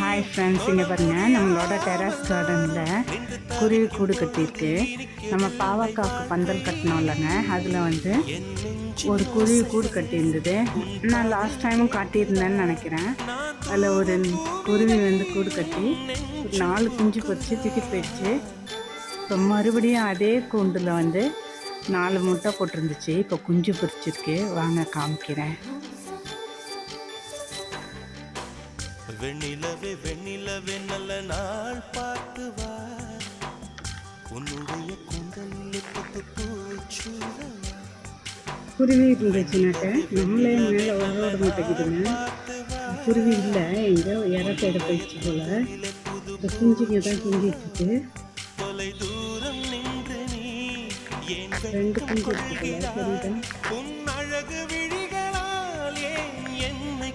Hi friends, இங்கே பாருங்கள், நம்மளோட டெரஸ் கார்டனில் குருவி கூடு கட்டியிருக்கு. நம்ம பாவக்காவுக்கு பந்தல் கட்டினோம் இல்லைங்க, அதில் வந்து ஒரு குருவி கூடு கட்டியிருந்தது. நான் லாஸ்ட் டைமும் காட்டியிருந்தேன்னு நினைக்கிறேன். அதில் ஒரு குருவி வந்து கூடு கட்டி 4 குஞ்சு பொறிச்சு தூக்கி போயிடுச்சு. இப்போ மறுபடியும் அதே கூண்டில் வந்து 4 முட்டை போட்டிருந்துச்சு. இப்போ குஞ்சு பொறிச்சிருக்கு. வாங்க காமிக்கிறேன். வெண்ணிலவே வெண்ணிலவே நல்ல நாள் பார்த்து வா, உன்னுடைய கூந்தலில் குருவி இருந்துச்சுனாக்க நம்மளே மேலே ஓட மாட்டேங்குதுங்க. குருவி இல்லை, எங்கே இற தேட போயிடுச்சு போல. இந்த குஞ்சுங்க தான் குஞ்சிட்டு தொலை தூரம் நின்று நீ 2 குஞ்சு இருக்கு போல. தெரியுதா? உன் அழகு விழிகளால் ஏன் என்னை